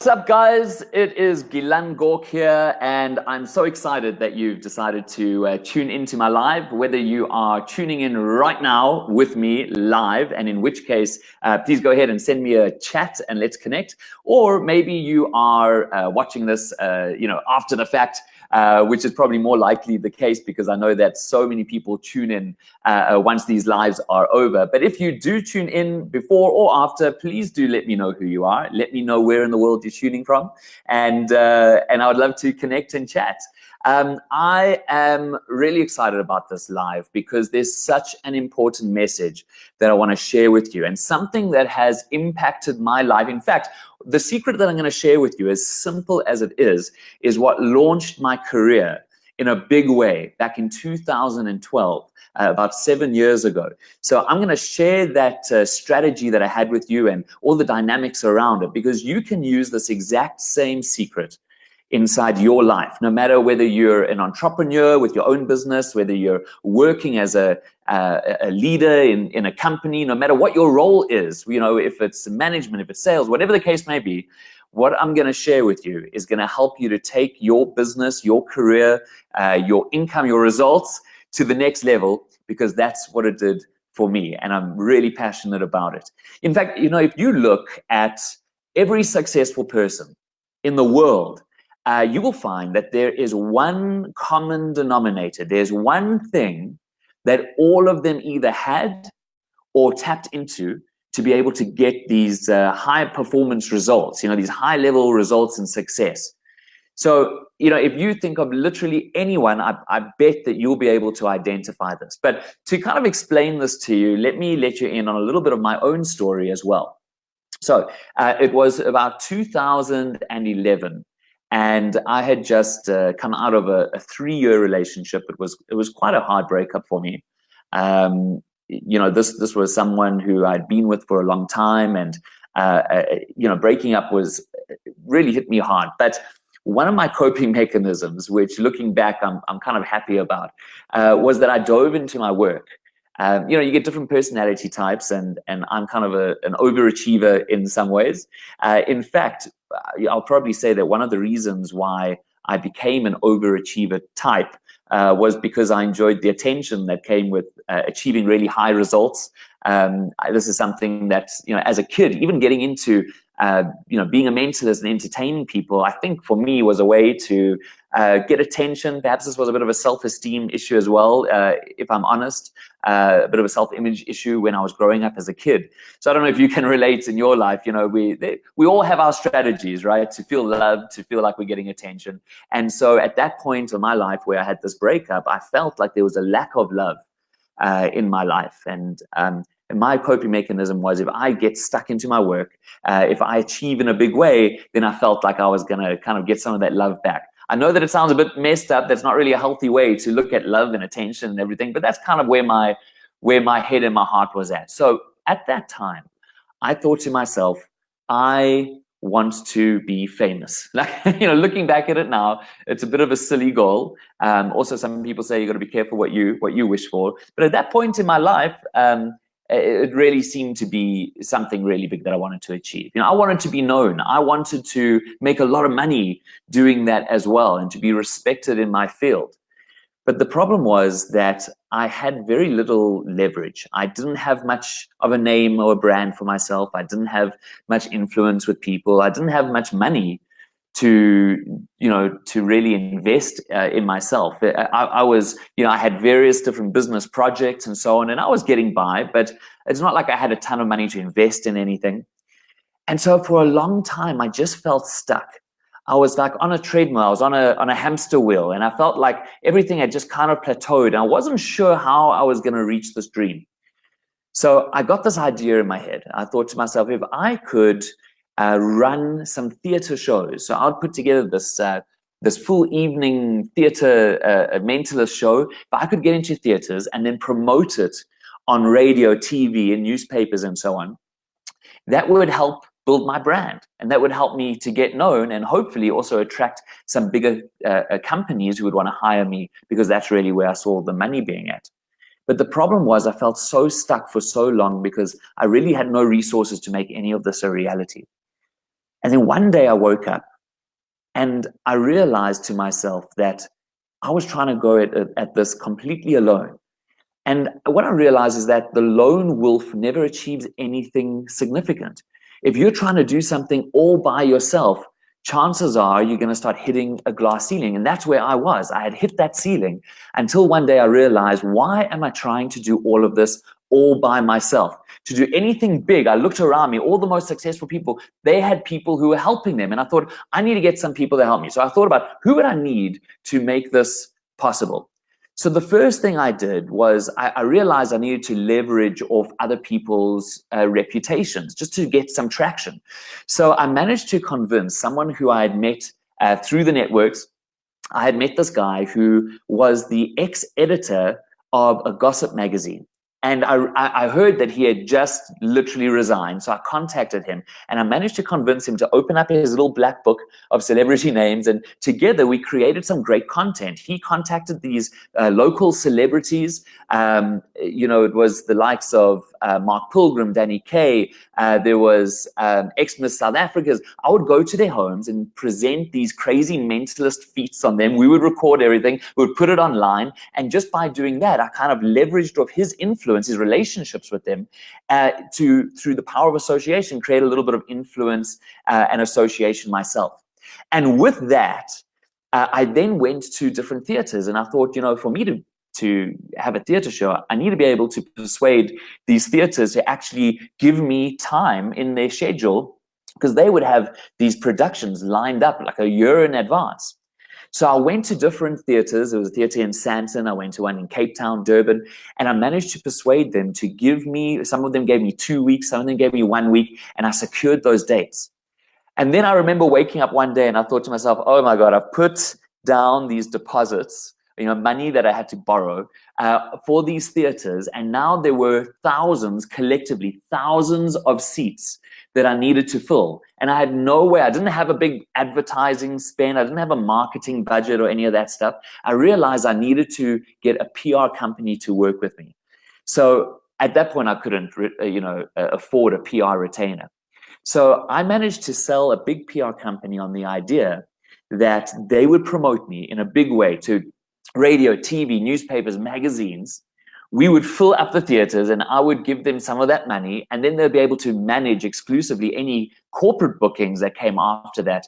What's up, guys? It is Gilan Gork here, and I'm so excited that you've decided to tune into my live, whether you are tuning in right now with me live, and in which case, please go ahead and send me a chat and let's connect, or maybe you are watching this, after the fact, which is probably more likely the case because I know that so many people tune in once these lives are over. But if you do tune in before or after, please do let me know who you are. Let me know where in the world you're tuning from, and I would love to connect and chat. I am really excited about this live because there's such an important message that I want to share with you, and something that has impacted my life. In fact, the secret that I'm going to share with you, as simple as it is what launched my career in a big way back in 2012, about 7 years ago. So I'm going to share that strategy that I had with you and all the dynamics around it, because you can use this exact same secret inside your life, no matter whether you're an entrepreneur with your own business, whether you're working as a leader in a company, no matter what your role is, if it's management, if it's sales, whatever the case may be. What I'm going to share with you is going to help you to take your business, your career, your income, your results to the next level, because that's what it did for me, and I'm really passionate about it. In fact, if you look at every successful person in the world, you will find that there is one common denominator. There's one thing that all of them either had or tapped into to be able to get these high performance results, these high level results and success. So, if you think of literally anyone, I bet that you'll be able to identify this. But to kind of explain this to you, let me let you in on a little bit of my own story as well. So it was about 2011. And I had just come out of a 3-year relationship. It was quite a hard breakup for me. This was someone who I'd been with for a long time, and breaking up was really hit me hard. But one of my coping mechanisms, which looking back I'm kind of happy about, was that I dove into my work. You get different personality types, and I'm kind of an overachiever in some ways. In fact, I'll probably say that one of the reasons why I became an overachiever type was because I enjoyed the attention that came with achieving really high results. This is something that, as a kid, even getting into being a mentalist and entertaining people, I think for me was a way to get attention. Perhaps this was a bit of a self-esteem issue as well, if I'm honest, a bit of a self-image issue when I was growing up as a kid. So I don't know if you can relate in your life. We all have our strategies, right? To feel loved, to feel like we're getting attention. And so at that point in my life where I had this breakup, I felt like there was a lack of love in my life. And my coping mechanism was, if I get stuck into my work, if I achieve in a big way, then I felt like I was going to kind of get some of that love back. I know that it sounds a bit messed up. That's not really a healthy way to look at love and attention and everything, but that's kind of where my head and my heart was at. So at that time, I thought to myself, I want to be famous. Looking back at it now, it's a bit of a silly goal. Also, some people say you got to be careful what you wish for. But at that point in my life, it really seemed to be something really big that I wanted to achieve. I wanted to be known. I wanted to make a lot of money doing that as well, and to be respected in my field. But the problem was that I had very little leverage. I didn't have much of a name or a brand for myself. I didn't have much influence with people. I didn't have much money to really invest in myself. I was, I had various different business projects and so on, and I was getting by, but it's not like I had a ton of money to invest in anything. And so for a long time, I just felt stuck. I was like on a treadmill, I was on a hamster wheel, and I felt like everything had just kind of plateaued, and I wasn't sure how I was going to reach this dream. So I got this idea in my head. I thought to myself, if I could run some theater shows. So I'd put together this full evening theater mentalist show. If I could get into theaters and then promote it on radio, TV, and newspapers and so on, that would help build my brand, and that would help me to get known, and hopefully also attract some bigger companies who would want to hire me, because that's really where I saw the money being at. But the problem was I felt so stuck for so long because I really had no resources to make any of this a reality. And then one day I woke up and I realized to myself that I was trying to go at this completely alone. And what I realized is that the lone wolf never achieves anything significant. If you're trying to do something all by yourself, chances are you're going to start hitting a glass ceiling. And that's where I was. I had hit that ceiling until one day I realized, why am I trying to do all of this all by myself? To do anything big, I looked around me, all the most successful people, they had people who were helping them. And I thought, I need to get some people to help me. So I thought about who would I need to make this possible? So the first thing I did was I realized I needed to leverage off other people's reputations just to get some traction. So I managed to convince someone who I had met through the networks. I had met this guy who was the ex-editor of a gossip magazine. And I heard that he had just literally resigned. So I contacted him and I managed to convince him to open up his little black book of celebrity names. And together we created some great content. He contacted these local celebrities. It was the likes of Mark Pilgrim, Danny Kaye. There was ex-Miss South Africa's. I would go to their homes and present these crazy mentalist feats on them. We would record everything. We would put it online. And just by doing that, I kind of leveraged off his influence, his relationships with them, through the power of association, create a little bit of influence and association myself. And with that, I then went to different theaters, and I thought, for me to have a theater show, I need to be able to persuade these theaters to actually give me time in their schedule, because they would have these productions lined up like a year in advance. So I went to different theaters. There was a theater in Sandton. I went to one in Cape Town, Durban, and I managed to persuade them to give me, some of them gave me 2 weeks, some of them gave me 1 week, and I secured those dates. And then I remember waking up one day and I thought to myself, oh my God, I've put down these deposits, money that I had to borrow for these theaters. And now there were thousands, collectively, thousands of seats that I needed to fill. And I had no way, I didn't have a big advertising spend. I didn't have a marketing budget or any of that stuff. I realized I needed to get a PR company to work with me. So at that point, I couldn't, afford a PR retainer. So I managed to sell a big PR company on the idea that they would promote me in a big way to radio, TV, newspapers, magazines. We would fill up the theaters and I would give them some of that money, and then they'll be able to manage exclusively any corporate bookings that came after that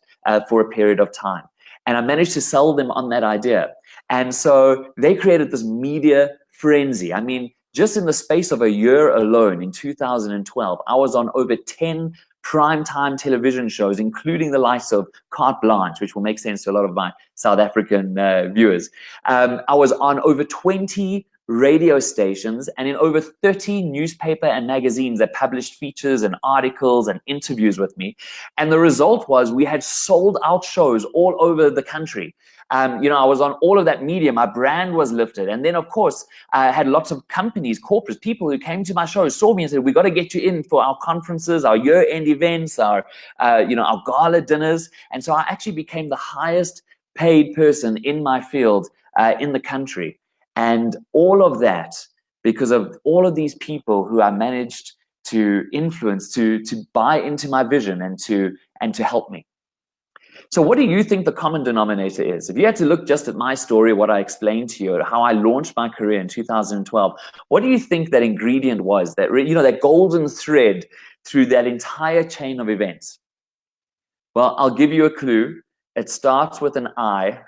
for a period of time. And I managed to sell them on that idea. And so they created this media frenzy. I mean, just in the space of a year alone in 2012, I was on over 10 primetime television shows, including the likes of Carte Blanche, which will make sense to a lot of my South African viewers. I was on over 20 radio stations and in over 30 newspaper and magazines that published features and articles and interviews with me. And the result was we had sold out shows all over the country. I was on all of that media. My brand was lifted. And then, of course, I had lots of companies, corporates, people who came to my shows, saw me and said, we got to get you in for our conferences, our year-end events, our gala dinners. And so I actually became the highest paid person in my field in the country. And all of that because of all of these people who I managed to influence, to buy into my vision and to help me. So what do you think the common denominator is? If you had to look just at my story, what I explained to you, how I launched my career in 2012, what do you think that ingredient was, that that golden thread through that entire chain of events? Well, I'll give you a clue. It starts with an I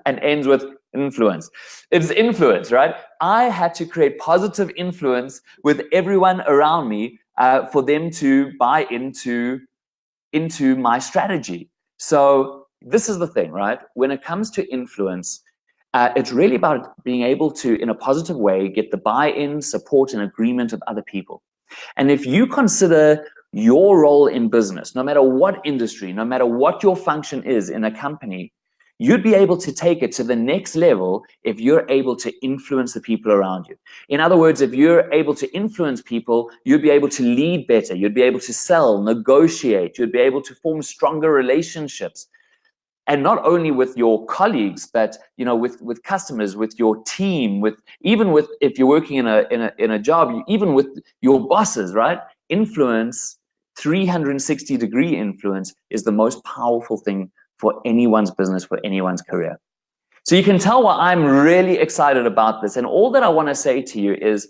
and ends with influence. It's influence, right? I had to create positive influence with everyone around me for them to buy into my strategy. So this is the thing, right? When it comes to influence, it's really about being able to, in a positive way, get the buy-in, support, and agreement of other people. And if you consider your role in business, no matter what industry, no matter what your function is in a company, you'd be able to take it to the next level if you're able to influence the people around you. In other words, if you're able to influence people, you'd be able to lead better. You'd be able to sell, negotiate. You'd be able to form stronger relationships. And not only with your colleagues, but with customers, with your team, even with if you're working in a job, even with your bosses, right? Influence 360-degree influence is the most powerful thing for anyone's business, for anyone's career. So you can tell why I'm really excited about this. And all that I want to say to you is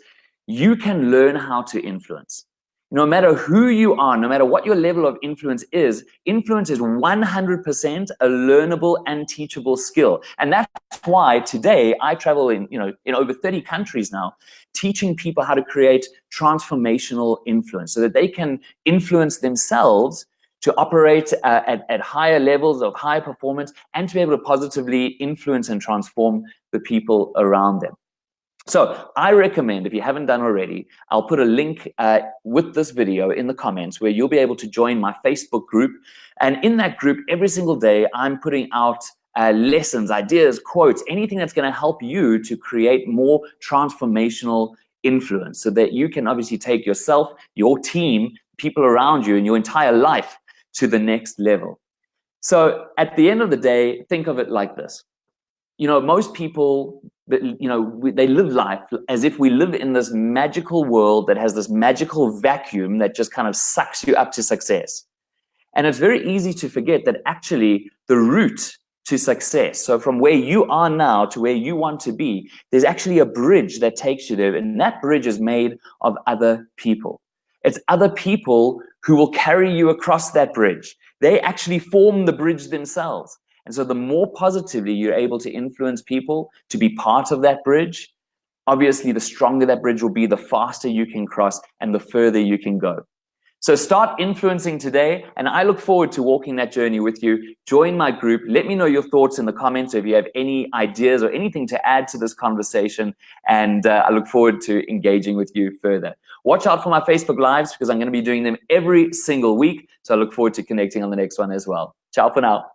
you can learn how to influence. No matter who you are, no matter what your level of influence is 100% a learnable and teachable skill. And that's why today I travel in over 30 countries now, teaching people how to create transformational influence so that they can influence themselves to operate at higher levels of high performance and to be able to positively influence and transform the people around them. So I recommend, if you haven't done already, I'll put a link with this video in the comments where you'll be able to join my Facebook group. And in that group, every single day, I'm putting out lessons, ideas, quotes, anything that's going to help you to create more transformational influence so that you can obviously take yourself, your team, people around you, and your entire life to the next level. So at the end of the day, think of it like this. Most people, they live life as if we live in this magical world that has this magical vacuum that just kind of sucks you up to success. And it's very easy to forget that actually the route to success, so from where you are now to where you want to be, there's actually a bridge that takes you there. And that bridge is made of other people. It's other people who will carry you across that bridge. They actually form the bridge themselves. And so the more positively you're able to influence people to be part of that bridge, obviously the stronger that bridge will be, the faster you can cross and the further you can go. So start influencing today, and I look forward to walking that journey with you. Join my group. Let me know your thoughts in the comments if you have any ideas or anything to add to this conversation, and I look forward to engaging with you further. Watch out for my Facebook Lives because I'm going to be doing them every single week, so I look forward to connecting on the next one as well. Ciao for now.